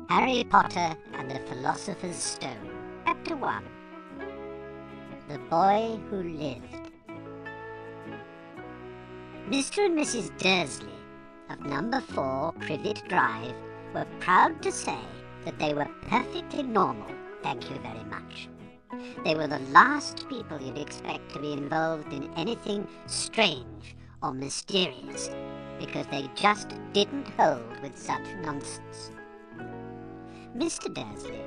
Harry Potter and the Philosopher's Stone, Chapter 1. The Boy Who Lived. Mr. and Mrs. Dursley of number 4 Privet Drive were proud to say that they were perfectly normal, thank you very much. They were the last people you'd expect to be involved in anything strange or mysterious, because they just didn't hold with such nonsense. Mr. Dursley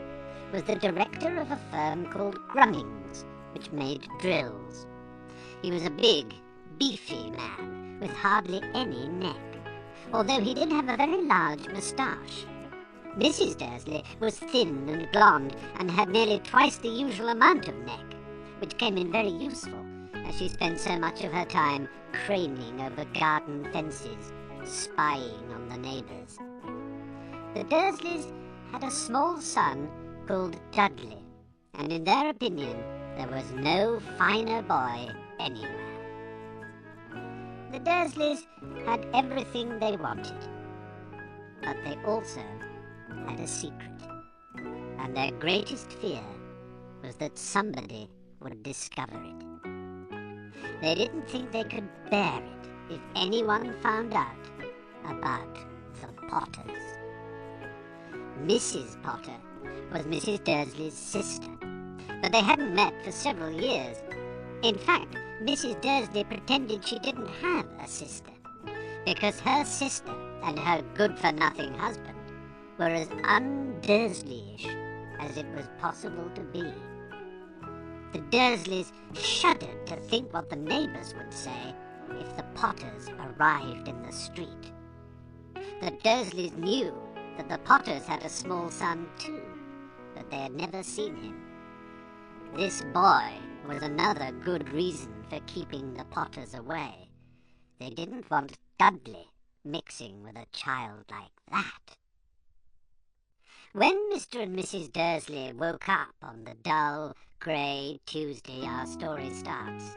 was the director of a firm called Grummings, which made drills. He was a big, beefy man with hardly any neck, although he did have a very large moustache. Mrs. Dursley was thin and blonde and had nearly twice the usual amount of neck, which came in very useful, as she spent so much of her time craning over garden fences, spying on the neighbours. The Dursleys had a small son called Dudley, and in their opinion there was no finer boy anywhere. The Dursleys had everything they wanted, but they also had a secret, and their greatest fear was that somebody would discover it. They didn't think they could bear it if anyone found out about the Potters. Mrs. Potter was Mrs. Dursley's sister, but they hadn't met for several years. In fact, Mrs. Dursley pretended she didn't have a sister, because her sister and her good-for-nothing husband were as un-Dursleyish as it was possible to be. The Dursleys shuddered to think what the neighbours would say if the Potters arrived in the street. The Dursleys knew that the Potters had a small son too, but they had never seen him. This boy was another good reason for keeping the Potters away. They didn't want Dudley mixing with a child like that. When Mr. and Mrs. Dursley woke up on the dull, grey Tuesday our story starts,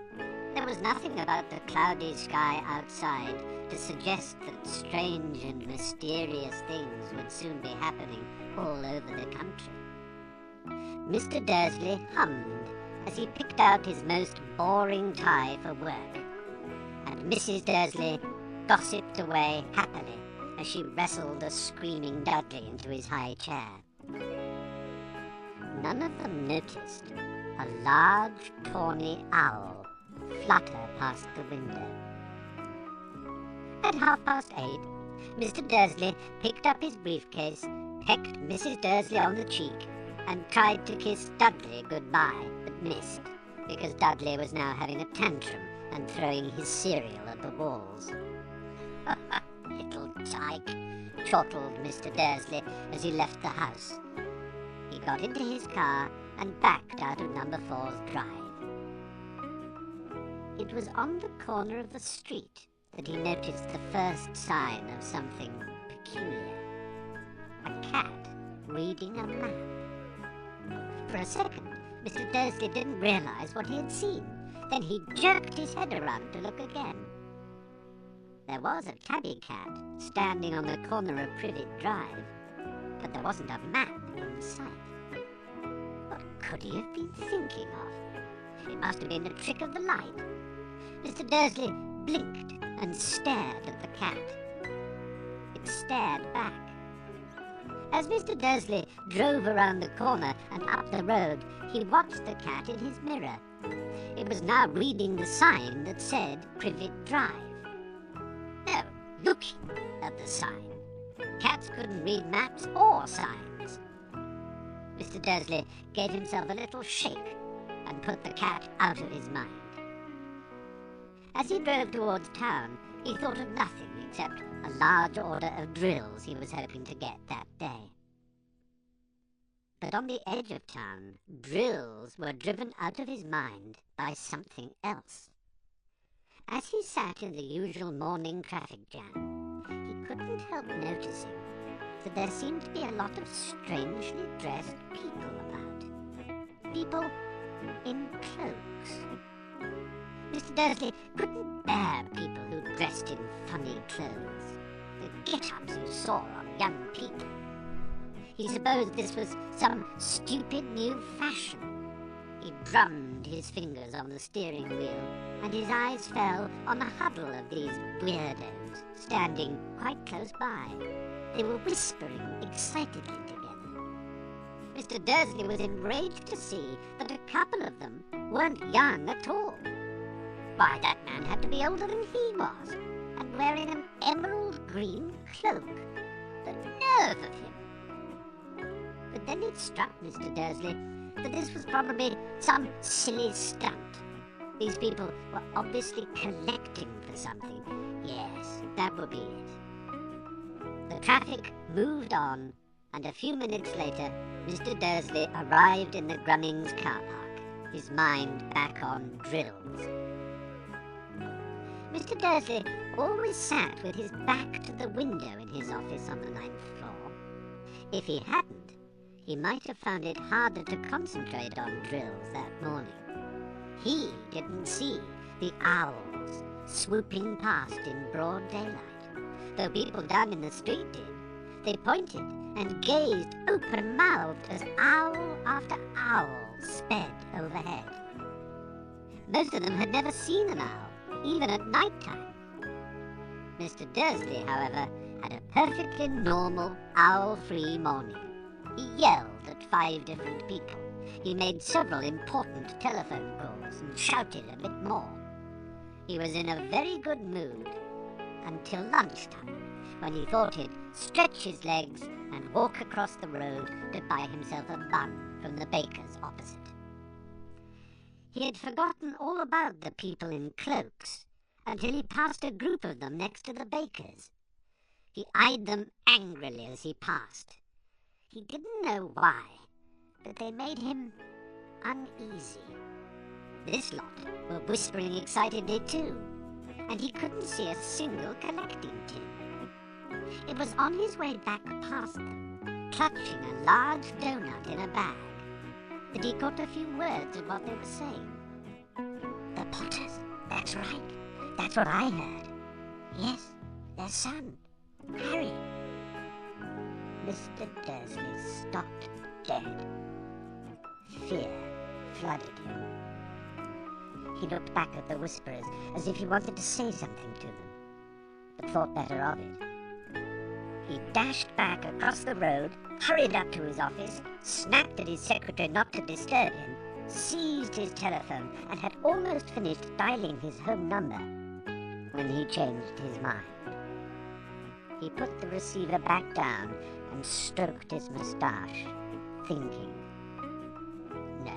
there was nothing about the cloudy sky outside to suggest that strange and mysterious things would soon be happening all over the country. Mr. Dursley hummed as he picked out his most boring tie for work, and Mrs. Dursley gossiped away happily as she wrestled a screaming Dudley into his high chair. None of them noticed a large, tawny owl flutter past the window. At 8:30, Mr. Dursley picked up his briefcase, pecked Mrs. Dursley on the cheek, and tried to kiss Dudley goodbye, but missed, because Dudley was now having a tantrum and throwing his cereal at the walls. "Little tyke," chortled Mr. Dursley as he left the house. He got into his car and backed out of number 4's drive. It was on the corner of the street that he noticed the first sign of something peculiar. A cat reading a map. For a second, Mr. Dursley didn't realise what he had seen. Then he jerked his head around to look again. There was a tabby cat standing on the corner of Privet Drive, but there wasn't a map in sight. What could he have been thinking of? It must have been a trick of the light. Mr. Dursley blinked and stared at the cat. It stared back. As Mr. Dursley drove around the corner and up the road, he watched the cat in his mirror. It was now reading the sign that said Privet Drive. No, looking at the sign. Cats couldn't read maps or signs. Mr. Dursley gave himself a little shake and put the cat out of his mind. As he drove towards town, he thought of nothing except a large order of drills he was hoping to get that day. But on the edge of town, drills were driven out of his mind by something else. As he sat in the usual morning traffic jam, he couldn't help noticing that there seemed to be a lot of strangely dressed people about. People in cloaks. Mr. Dursley couldn't bear people who dressed in funny clothes, the get-ups you saw on young people. He supposed this was some stupid new fashion. He drummed his fingers on the steering wheel, and his eyes fell on a huddle of these weirdos standing quite close by. They were whispering excitedly together. Mr. Dursley was enraged to see that a couple of them weren't young at all. Why, that man had to be older than he was, and wearing an emerald green cloak. The nerve of him! But then it struck Mr. Dursley that this was probably some silly stunt. These people were obviously collecting for something. Yes, that would be it. The traffic moved on, and a few minutes later, Mr. Dursley arrived in the Grunnings car park, his mind back on drills. Mr. Dursley always sat with his back to the window in his office on the 9th floor. If he hadn't, he might have found it harder to concentrate on drills that morning. He didn't see the owls swooping past in broad daylight, though people down in the street did. They pointed and gazed open-mouthed as owl after owl sped overhead. Most of them had never seen an owl, even at night time. Mr. Dursley, however, had a perfectly normal, owl-free morning. He yelled at 5 different people. He made several important telephone calls and shouted a bit more. He was in a very good mood until lunchtime, when he thought he'd stretch his legs and walk across the road to buy himself a bun from the baker's opposite. He had forgotten all about the people in cloaks until he passed a group of them next to the baker's. He eyed them angrily as he passed. He didn't know why, but they made him uneasy. This lot were whispering excitedly too, and he couldn't see a single collecting tin. It was on his way back past them, clutching a large doughnut in a bag, that he caught a few words of what they were saying. The Potters, that's right, that's what I heard. Yes, their son, Harry. Mr. Dursley stopped dead. Fear flooded him. He looked back at the whisperers as if he wanted to say something to them, but thought better of it. He dashed back across the road, hurried up to his office, snapped at his secretary not to disturb him, seized his telephone, and had almost finished dialing his home number when he changed his mind. He put the receiver back down and stroked his moustache, thinking. No,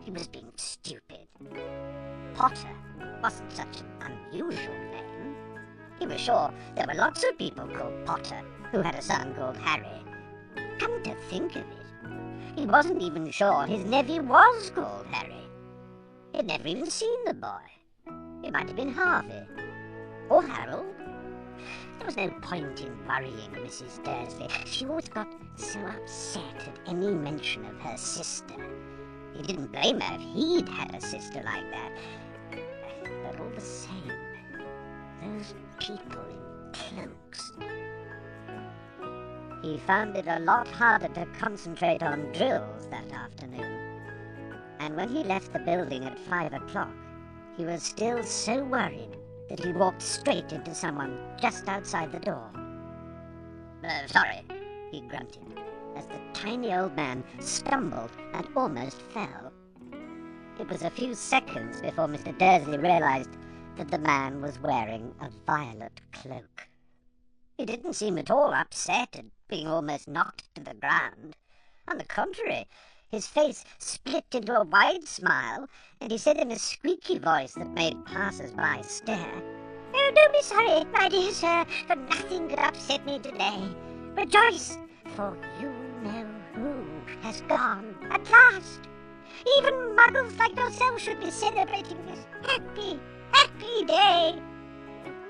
he was being stupid. Potter wasn't such an unusual name. He was sure there were lots of people called Potter who had a son called Harry. Come to think of it, he wasn't even sure his nephew was called Harry. He'd never even seen the boy. It might have been Harvey, or Harold. There was no point in worrying Mrs. Dursley. She always got so upset at any mention of her sister. He didn't blame her if he'd had a sister like that. But all the same, those people in cloaks. He found it a lot harder to concentrate on drills that afternoon. And when he left the building at 5 o'clock, he was still so worried that he walked straight into someone just outside the door. Sorry, he grunted, as the tiny old man stumbled and almost fell. It was a few seconds before Mr. Dursley realized that the man was wearing a violet cloak. He didn't seem at all upset at being almost knocked to the ground. On the contrary, his face split into a wide smile, and he said in a squeaky voice that made passers-by stare, "Oh, don't be sorry, my dear sir, for nothing could upset me today. Rejoice, for you know who has gone at last. Even muggles like yourself should be celebrating this happy, happy day."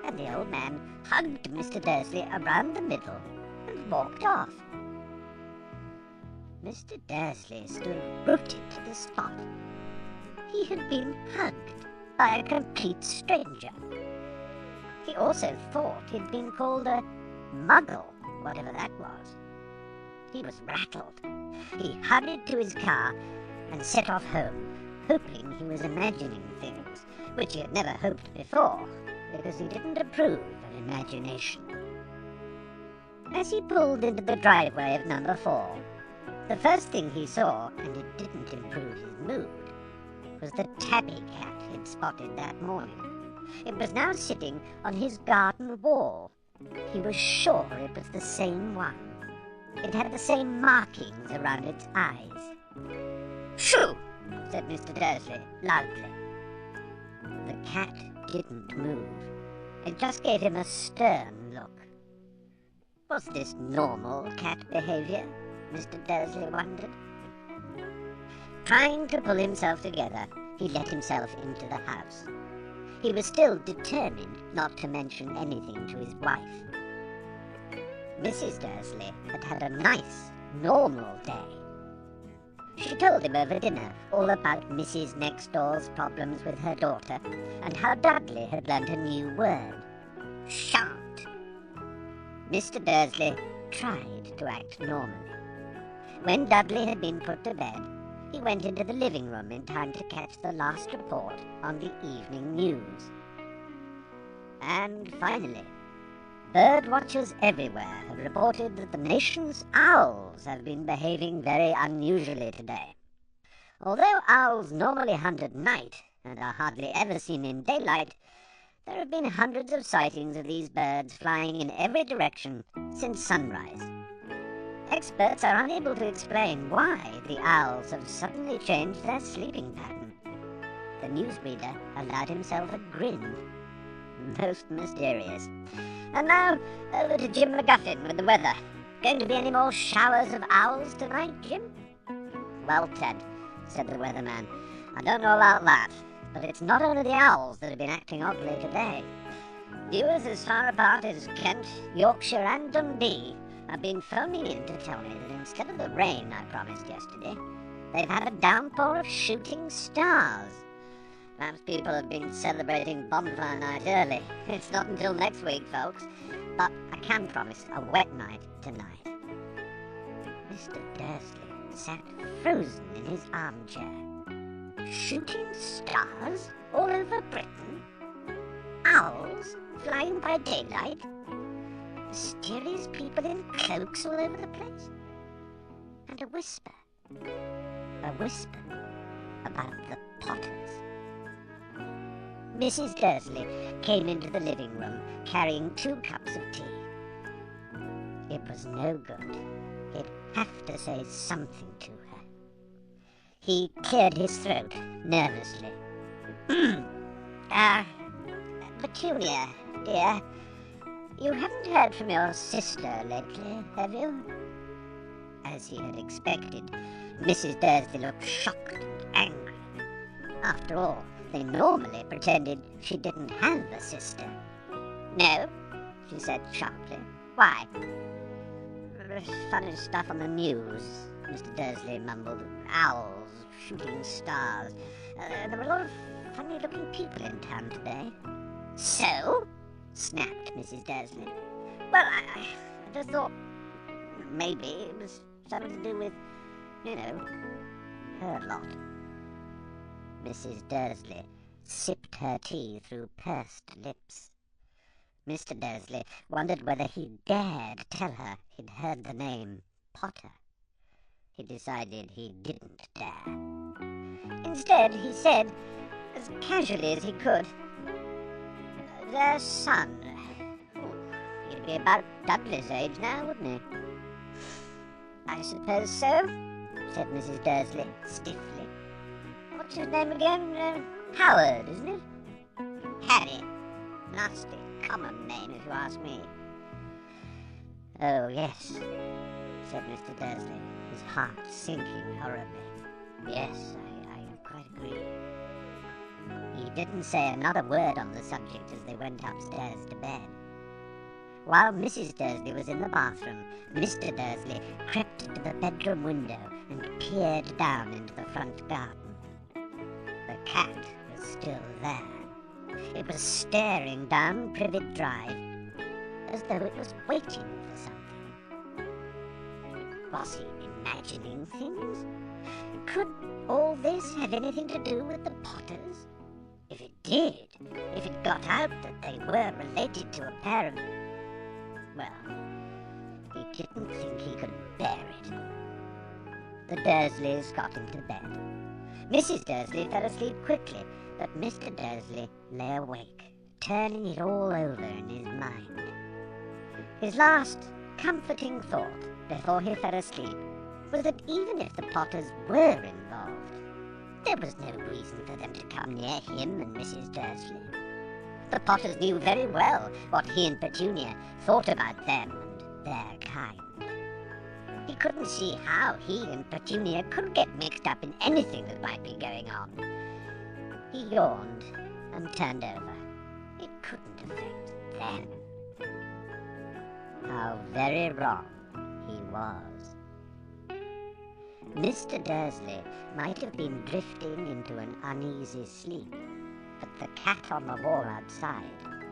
And the old man hugged Mr. Dursley around the middle and walked off. Mr. Dursley stood rooted to the spot. He had been hugged by a complete stranger. He also thought he'd been called a muggle, whatever that was. He was rattled. He hurried to his car and set off home, hoping he was imagining things, which he had never hoped before, because he didn't approve of imagination. As he pulled into the driveway of number 4, the first thing he saw, and it didn't improve his mood, was the tabby cat he'd spotted that morning. It was now sitting on his garden wall. He was sure it was the same one. It had the same markings around its eyes. "Shoo!" said Mr. Dursley loudly. The cat didn't move. It just gave him a stern look. Was this normal cat behavior? Mr. Dursley wondered. Trying to pull himself together, he let himself into the house. He was still determined not to mention anything to his wife. Mrs. Dursley had had a nice, normal day. She told him over dinner all about Mrs. Next Door's problems with her daughter, and how Dudley had learnt a new word, shan't. Mr. Dursley tried to act normally. When Dudley had been put to bed, he went into the living room in time to catch the last report on the evening news. And finally, bird watchers everywhere have reported that the nation's owls have been behaving very unusually today. Although owls normally hunt at night and are hardly ever seen in daylight, there have been hundreds of sightings of these birds flying in every direction since sunrise. Experts are unable to explain why the owls have suddenly changed their sleeping pattern. The newsreader allowed himself a grin. Most mysterious. And now, over to Jim McGuffin with the weather. Going to be any more showers of owls tonight, Jim? Well, Ted, said the weatherman, I don't know about that, but it's not only the owls that have been acting oddly today. Viewers as far apart as Kent, Yorkshire and Dundee have been phoning in to tell me that instead of the rain I promised yesterday, they've had a downpour of shooting stars. Perhaps people have been celebrating bonfire night early. It's not until next week, folks, but I can promise a wet night tonight. Mr. Dursley sat frozen in his armchair. Shooting stars all over Britain? Owls flying by daylight? Mysterious people in cloaks all over the place? And a whisper about the Potters. Mrs. Dursley came into the living room carrying 2 cups of tea. It was no good. He'd have to say something to her. He cleared his throat nervously. Petunia, dear, you haven't heard from your sister lately, have you? As he had expected, Mrs. Dursley looked shocked and angry. After all, they normally pretended she didn't have a sister. No, she said sharply. Why? Funny stuff on the news, Mr. Dursley mumbled. Owls, shooting stars. There were a lot of funny-looking people in town today. So? Snapped Mrs. Dursley. Well, I just thought maybe it was something to do with, her lot. Mrs. Dursley sipped her tea through pursed lips. Mr. Dursley wondered whether he dared tell her he'd heard the name Potter. He decided he didn't dare. Instead, he said, as casually as he could, their son. He'd be about Dudley's age now, wouldn't he? I suppose so, said Mrs. Dursley stiffly. What's his name again? Howard, isn't it? Harry. Nasty, common name, if you ask me. Oh, yes, said Mr. Dursley, his heart sinking horribly. Yes, I quite agree. He didn't say another word on the subject as they went upstairs to bed. While Mrs. Dursley was in the bathroom, Mr. Dursley crept to the bedroom window and peered down into the front garden. The cat was still there. It was staring down Privet Drive as though it was waiting for something. Was he imagining things? Could all this have anything to do with the Potters? If it did, if it got out that they were related to a pair of... Well, he didn't think he could bear it. The Dursleys got into bed. Mrs. Dursley fell asleep quickly, but Mr. Dursley lay awake, turning it all over in his mind. His last comforting thought before he fell asleep was that even if the Potters were involved, there was no reason for them to come near him and Mrs. Dursley. The Potters knew very well what he and Petunia thought about them and their kind. He couldn't see how he and Petunia could get mixed up in anything that might be going on. He yawned and turned over. It couldn't affect them. How very wrong he was. Mr. Dursley might have been drifting into an uneasy sleep, but the cat on the wall outside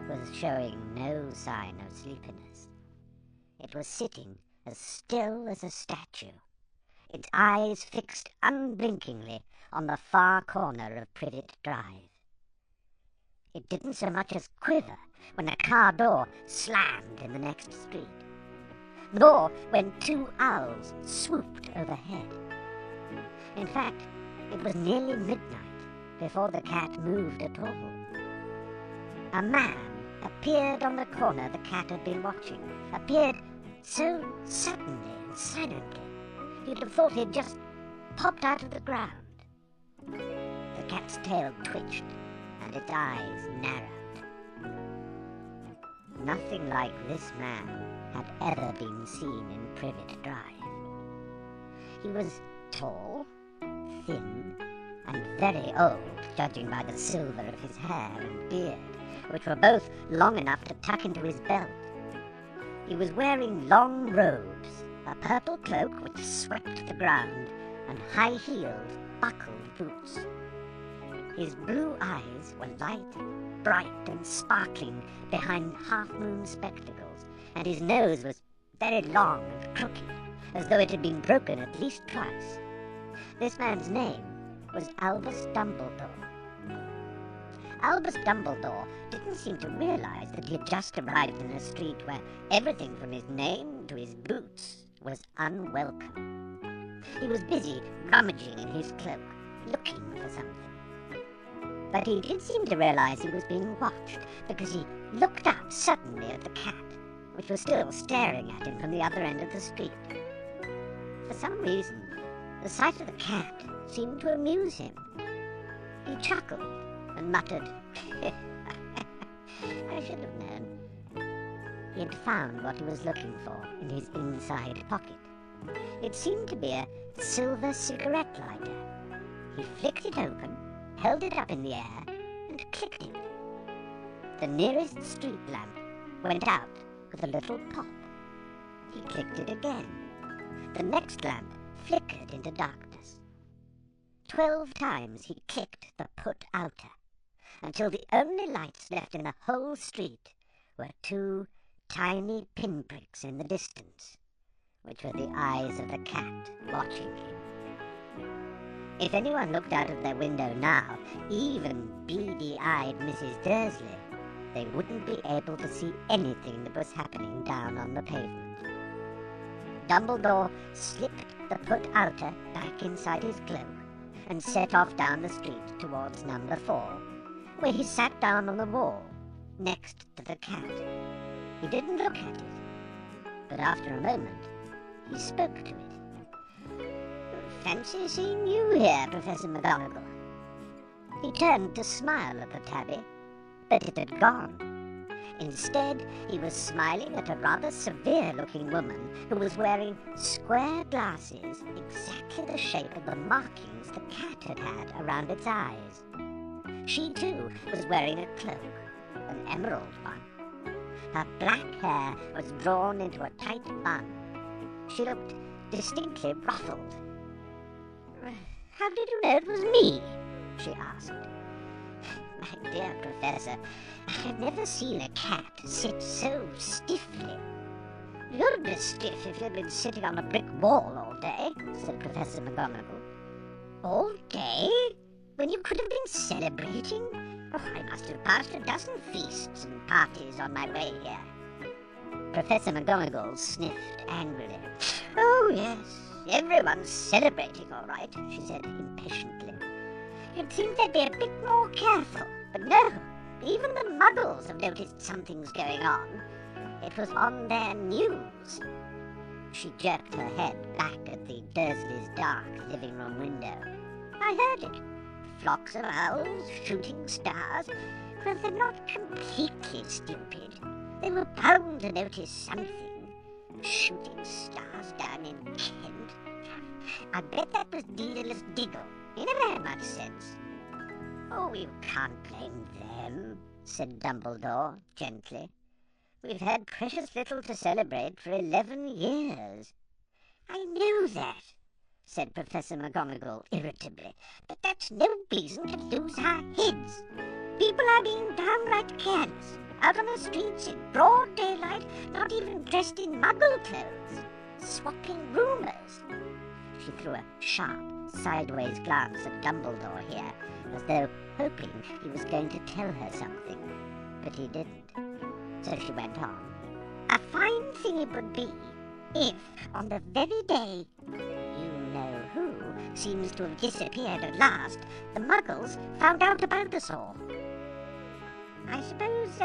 was showing no sign of sleepiness. It was sitting as still as a statue, its eyes fixed unblinkingly on the far corner of Privet Drive. It didn't so much as quiver when a car door slammed in the next street, nor when two owls swooped overhead. In fact, it was nearly midnight before the cat moved at all. A man appeared on the corner the cat had been watching, appeared so suddenly and silently, you'd have thought he'd just popped out of the ground. The cat's tail twitched, and its eyes narrowed. Nothing like this man had ever been seen in Privet Drive. He was tall, thin, and very old, judging by the silver of his hair and beard, which were both long enough to tuck into his belt. He was wearing long robes, a purple cloak which swept the ground, and high-heeled, buckled boots. His blue eyes were light, bright, and sparkling behind half-moon spectacles, and his nose was very long and crooked, as though it had been broken at least twice. This man's name was Albus Dumbledore. Albus Dumbledore didn't seem to realize that he had just arrived in a street where everything from his name to his boots was unwelcome. He was busy rummaging in his cloak, looking for something. But he did seem to realize he was being watched, because he looked up suddenly at the cat, which was still staring at him from the other end of the street. For some reason, the sight of the cat seemed to amuse him. He chuckled and muttered, "I should have known." He had found what he was looking for in his inside pocket. It seemed to be a silver cigarette lighter. He flicked it open, held it up in the air, and clicked it. The nearest street lamp went out with a little pop. He clicked it again. The next lamp flickered into darkness. 12 times he clicked the put outer, until the only lights left in the whole street were 2 tiny pinpricks in the distance, which were the eyes of the cat watching him. If anyone looked out of their window now, even beady-eyed Mrs. Dursley, they wouldn't be able to see anything that was happening down on the pavement. Dumbledore slipped the put outer back inside his cloak and set off down the street towards number 4, where he sat down on the wall next to the cat. He didn't look at it, but after a moment he spoke to it. "Fancy seeing you here, Professor McGonagall." He turned to smile at the tabby, but it had gone. Instead, he was smiling at a rather severe-looking woman who was wearing square glasses exactly the shape of the markings the cat had had around its eyes. She, too, was wearing a cloak, an emerald one. Her black hair was drawn into a tight bun. She looked distinctly ruffled. "How did you know it was me?" she asked. "My dear Professor, I have never seen a cat sit so stiffly. You'd be stiff if you'd been sitting on a brick wall all day, said Professor McGonagall. All day? When you could have been celebrating? Oh, I must have passed a dozen feasts and parties on my way here. Professor McGonagall sniffed angrily. Oh, yes, everyone's celebrating all right, she said impatiently. You'd think they'd be a bit more careful, but no, even the Muggles have noticed something's going on. It was on their news. She jerked her head back at the Dursleys' dark living room window. I heard it. Flocks of owls, shooting stars. Well, they're not completely stupid. They were bound to notice something. Shooting stars down in Kent. I bet that was Daedalus Diggle. He never had much sense. Oh, you can't blame them, said Dumbledore gently. We've had precious little to celebrate for 11 years. I know that, said Professor McGonagall irritably, but that's no reason to lose our heads. People are being downright careless, out on the streets in broad daylight, not even dressed in Muggle clothes, swapping rumours. She threw a sharp, sideways glance at Dumbledore here, as though hoping he was going to tell her something, but he didn't. So she went on. A fine thing it would be if, on the very day you-know-who seems to have disappeared at last, the Muggles found out about us all. I suppose,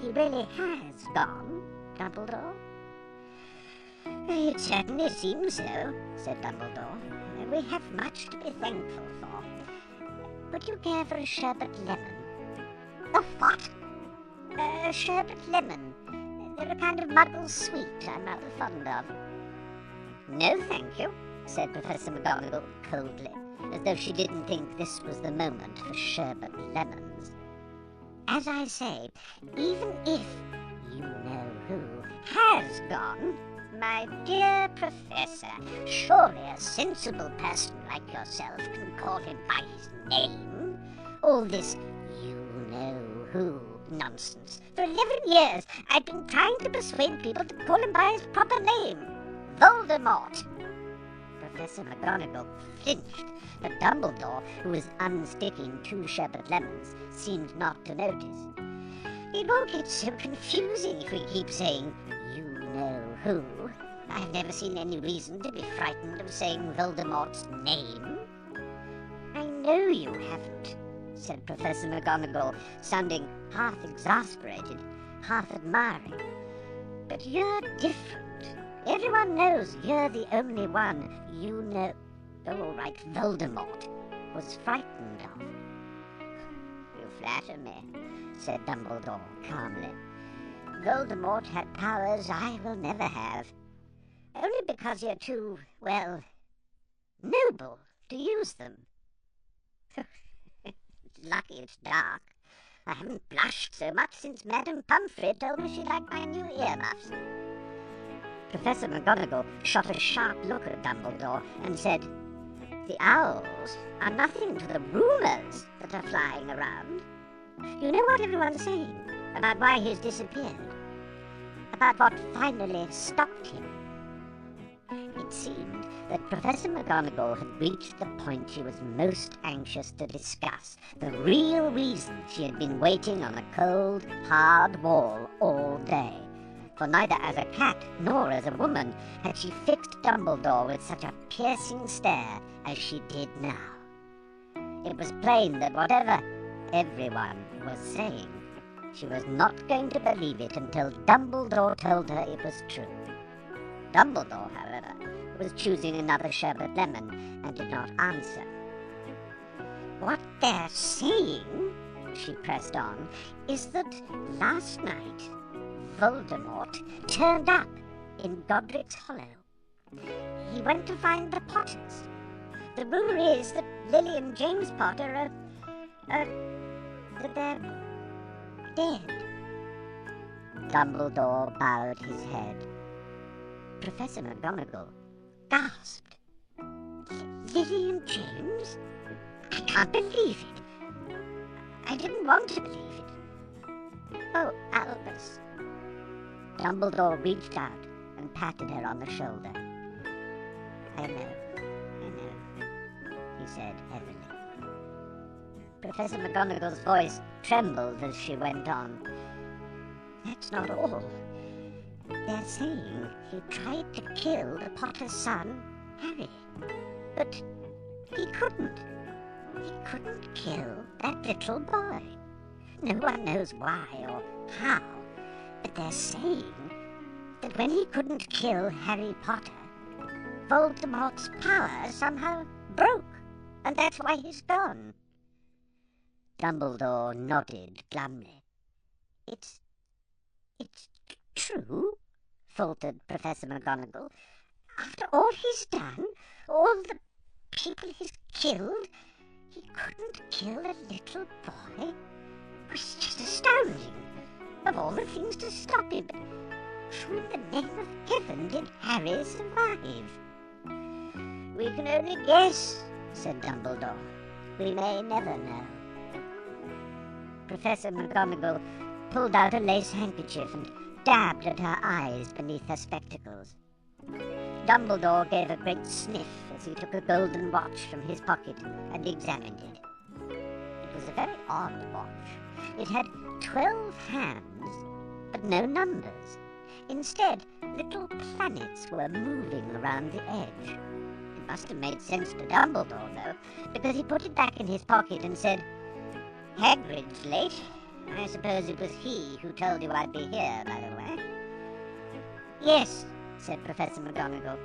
he really has gone, Dumbledore? It certainly seems so, said Dumbledore. We have much to be thankful for. Would you care for a sherbet lemon? A what? A sherbet lemon. They're a kind of Muggle sweet I'm rather fond of. No, thank you, said Professor McGonagall coldly, as though she didn't think this was the moment for sherbet lemons. As I say, even if you-know-who has gone, my dear Professor, surely a sensible person like yourself can call him by his name. All this you-know-who nonsense. For 11 years, I've been trying to persuade people to call him by his proper name. Voldemort. Professor McGonagall flinched, but Dumbledore, who was unsticking 2 sherbet lemons, seemed not to notice. It won't get so confusing if we keep saying you-know-who. I've never seen any reason to be frightened of saying Voldemort's name. I know you haven't, said Professor McGonagall, sounding half exasperated, half admiring. But you're different. Everyone knows you're the only one Voldemort was frightened of. You flatter me, said Dumbledore calmly. Voldemort had powers I will never have. Only because you're too, well, noble to use them. Lucky it's dark. I haven't blushed so much since Madame Pomfrey told me she liked my new earmuffs. Professor McGonagall shot a sharp look at Dumbledore and said, The owls are nothing to the rumours that are flying around. You know what everyone's saying about why he's disappeared? About what finally stopped him? It seemed that Professor McGonagall had reached the point she was most anxious to discuss, the real reason she had been waiting on a cold, hard wall all day. For neither as a cat nor as a woman had she fixed Dumbledore with such a piercing stare as she did now. It was plain that whatever everyone was saying, she was not going to believe it until Dumbledore told her it was true. Dumbledore, however, was choosing another sherbet lemon and did not answer. What they're saying, she pressed on, is that last night Voldemort turned up in Godric's Hollow. He went to find the Potters. The rumor is that Lily and James Potter that they're dead. Dumbledore bowed his head. Professor McGonagall gasped. Lily and James? I can't believe it. I didn't want to believe it. Oh, Albus. Dumbledore reached out and patted her on the shoulder. I know, he said heavily. Professor McGonagall's voice trembled as she went on. That's not all. They're saying he tried to kill the Potter's son, Harry. But he couldn't. He couldn't kill that little boy. No one knows why or how, but they're saying that when he couldn't kill Harry Potter, Voldemort's power somehow broke, and that's why he's gone. Dumbledore nodded glumly. It's true, faltered Professor McGonagall. After all he's done, all the people he's killed, he couldn't kill a little boy? It's just astounding. Of all the things to stop him, who in the name of heaven did Harry survive? We can only guess, said Dumbledore. We may never know. Professor McGonagall pulled out a lace handkerchief and dabbed at her eyes beneath her spectacles. Dumbledore gave a great sniff as he took a golden watch from his pocket and examined it. It was a very odd watch. It had 12 hands, but no numbers. Instead, little planets were moving around the edge. It must have made sense to Dumbledore, though, because he put it back in his pocket and said, Hagrid's late. I suppose it was he who told you I'd be here, by the way. Yes, said Professor McGonagall,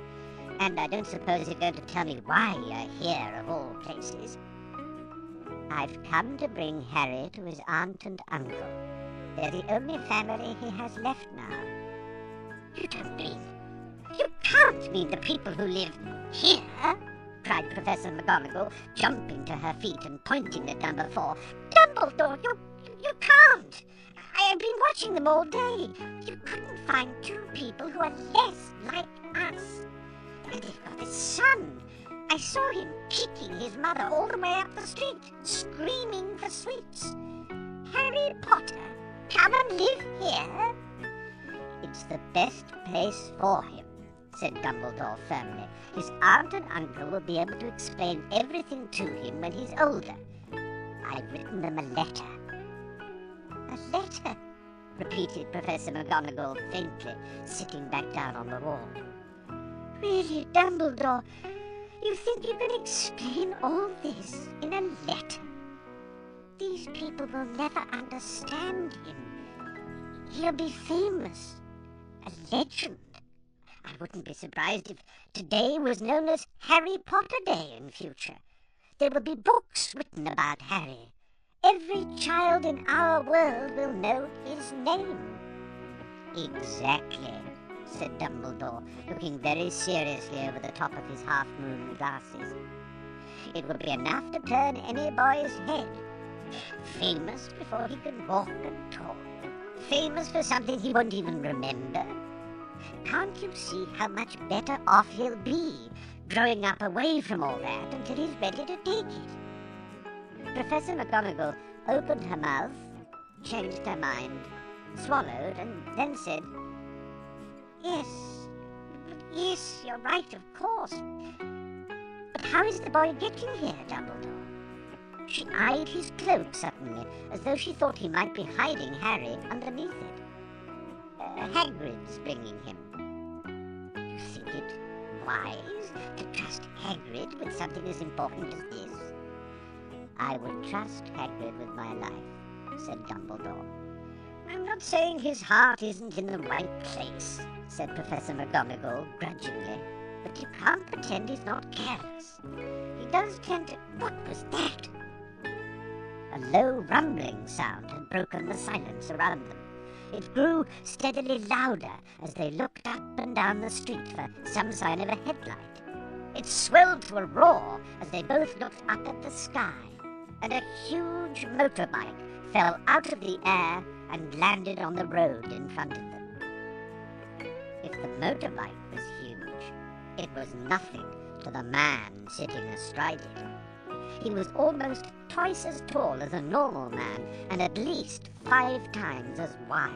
and I don't suppose you're going to tell me why you're here of all places. I've come to bring Harry to his aunt and uncle. They're the only family he has left now. You don't mean... You can't mean the people who live here, cried Professor McGonagall, jumping to her feet and pointing at number 4. Dumbledore, you can't! I've been watching them all day. You couldn't find 2 people who are less like us. And they've got this son. I saw him kicking his mother all the way up the street, screaming for sweets. Harry Potter, come and live here? It's the best place for him, said Dumbledore firmly. His aunt and uncle will be able to explain everything to him when he's older. I've written them a letter. A letter? Repeated Professor McGonagall faintly, sitting back down on the wall. Really, Dumbledore, you think you can explain all this in a letter? These people will never understand him. He'll be famous, a legend. I wouldn't be surprised if today was known as Harry Potter Day in future. There will be books written about Harry. Every child in our world will know his name. Exactly, said Dumbledore, looking very seriously over the top of his half-moon glasses. It would be enough to turn any boy's head. Famous before he can walk and talk. Famous for something he won't even remember. Can't you see how much better off he'll be growing up away from all that until he's ready to take it? Professor McGonagall opened her mouth, changed her mind, swallowed, and then said, Yes, you're right, of course. But how is the boy getting here, Dumbledore? She eyed his cloak suddenly, as though she thought he might be hiding Harry underneath it. Hagrid's bringing him. You think it wise to trust Hagrid with something as important as this? I would trust Hagrid with my life, said Dumbledore. I'm not saying his heart isn't in the right place, said Professor McGonagall grudgingly, but you can't pretend he's not careless. He does tend to... What was that? A low rumbling sound had broken the silence around them. It grew steadily louder as they looked up and down the street for some sign of a headlight. It swelled to a roar as they both looked up at the sky, and a huge motorbike fell out of the air and landed on the road in front of them. If the motorbike was huge, it was nothing to the man sitting astride it. He was almost twice as tall as a normal man and at least 5 times as wide.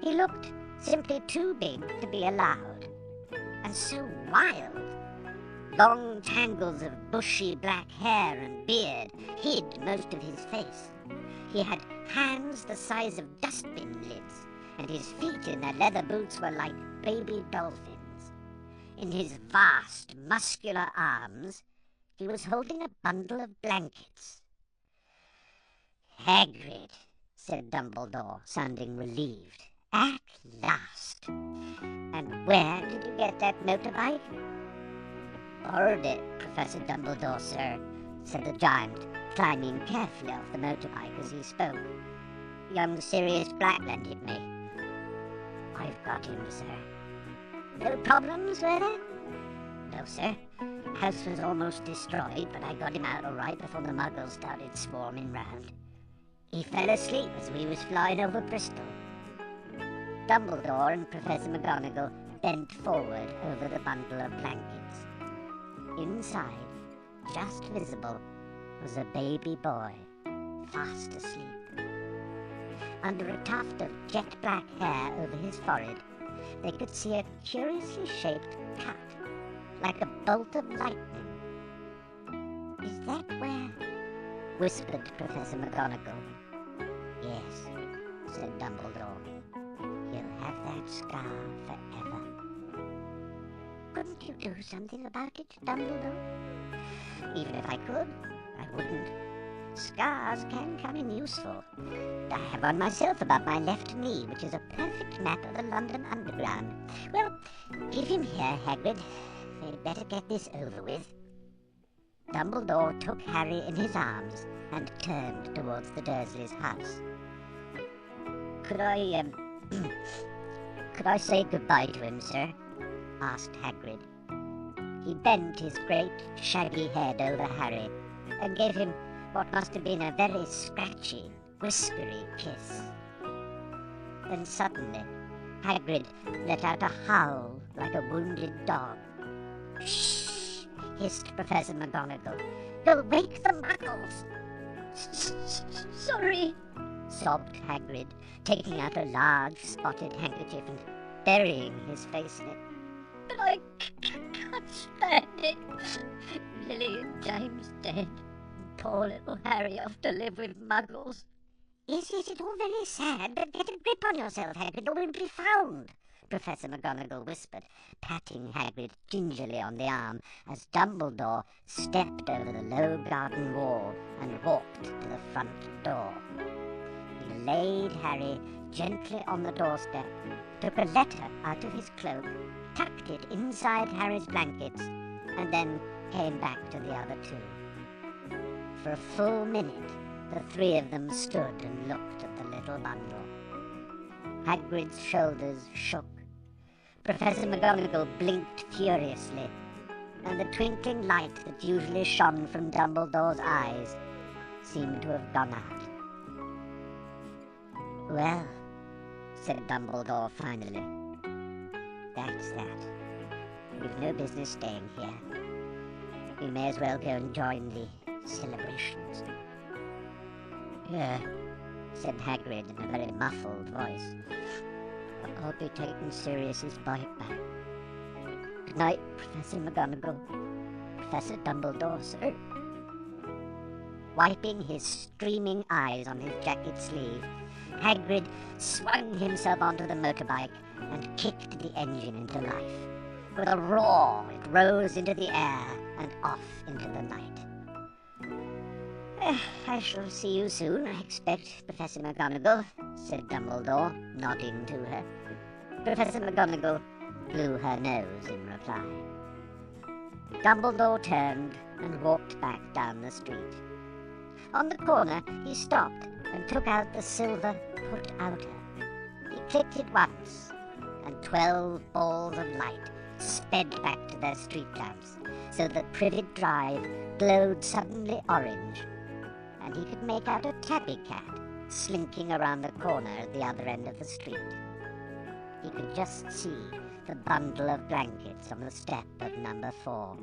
He looked simply too big to be allowed, and so wild. Long tangles of bushy black hair and beard hid most of his face. He had hands the size of dustbin lids, and his feet in their leather boots were like baby dolphins. In his vast, muscular arms, he was holding a bundle of blankets. "Hagrid," said Dumbledore, sounding relieved. "At last! And where did you get that motorbike?" "Borrowed it, Professor Dumbledore, sir," said the giant, climbing carefully off the motorbike as he spoke. "Young Sirius Black lent it me." "I've got him, sir." "No problems, were there?" "No, sir. House was almost destroyed, but I got him out all right before the muggles started swarming round. He fell asleep as we was flying over Bristol." Dumbledore and Professor McGonagall bent forward over the bundle of blankets. Inside, just visible, was a baby boy, fast asleep. Under a tuft of jet black hair over his forehead, they could see a curiously shaped cut, like a bolt of lightning. "Is that where?" whispered Professor McGonagall. "Yes," said Dumbledore. "He'll have that scar forever." "Couldn't you do something about it, Dumbledore?" "Even if I could, I wouldn't. Scars can come in useful. I have one myself above my left knee, which is a perfect map of the London Underground. Well, give him here, Hagrid. They'd better get this over with." Dumbledore took Harry in his arms and turned towards the Dursleys' house. Could I say goodbye to him, sir?" asked Hagrid. He bent his great shaggy head over Harry and gave him what must have been a very scratchy, whispery kiss. Then suddenly, Hagrid let out a howl like a wounded dog. "Shh!" hissed Professor McGonagall. "You'll wake the muggles." "Sorry," sobbed Hagrid, taking out a large spotted handkerchief and burying his face in it. "But I can't stand it. Lily and James dead. Poor little Harry off to live with muggles." Yes, it's all very sad, but get a grip on yourself, Hagrid, or we'll be found," Professor McGonagall whispered, patting Hagrid gingerly on the arm as Dumbledore stepped over the low garden wall and walked to the front door. He laid Harry gently on the doorstep, took a letter out of his cloak, tucked it inside Harry's blankets, and then came back to the other two. For a full minute, the three of them stood and looked at the little bundle. Hagrid's shoulders shook. Professor McGonagall blinked furiously, and the twinkling light that usually shone from Dumbledore's eyes seemed to have gone out. "Well," said Dumbledore finally, "that's that. We've no business staying here. We may as well go and join the celebrations." "Yeah," said Hagrid in a very muffled voice. "I'll be taking Sirius's bike back. Good night, Professor McGonagall. Professor Dumbledore, sir." Wiping his streaming eyes on his jacket sleeve, Hagrid swung himself onto the motorbike and kicked the engine into life. With a roar, it rose into the air and off into the night. "I shall see you soon, I expect, Professor McGonagall," said Dumbledore, nodding to her. Professor McGonagall blew her nose in reply. Dumbledore turned and walked back down the street. On the corner, he stopped and took out the silver put-outer. He clicked it once, and 12 balls of light sped back to their street lamps, so that Privet Drive glowed suddenly orange, and he could make out a tabby cat slinking around the corner at the other end of the street. He could just see the bundle of blankets on the step of number 4.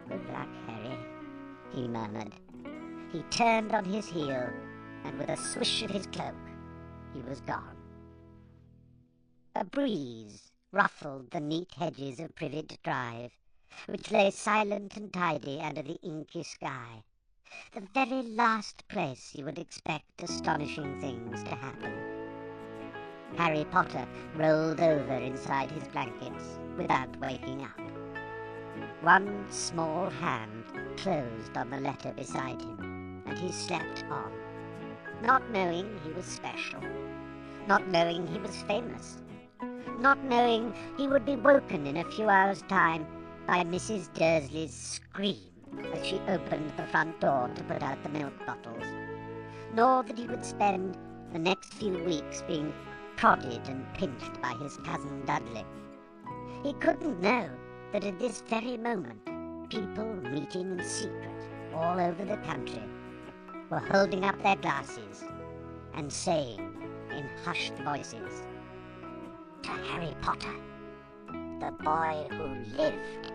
"Good luck, Harry," he murmured. He turned on his heel, and with a swish of his cloak, he was gone. A breeze ruffled the neat hedges of Privet Drive, which lay silent and tidy under the inky sky, the very last place you would expect astonishing things to happen. Harry Potter rolled over inside his blankets without waking up. One small hand closed on the letter beside him, and he slept on, not knowing he was special, not knowing he was famous, not knowing he would be woken in a few hours' time by Mrs. Dursley's scream as she opened the front door to put out the milk bottles, nor that he would spend the next few weeks being prodded and pinched by his cousin Dudley. He couldn't know that at this very moment people meeting in secret all over the country were holding up their glasses and saying in hushed voices, "To Harry Potter, the boy who lived."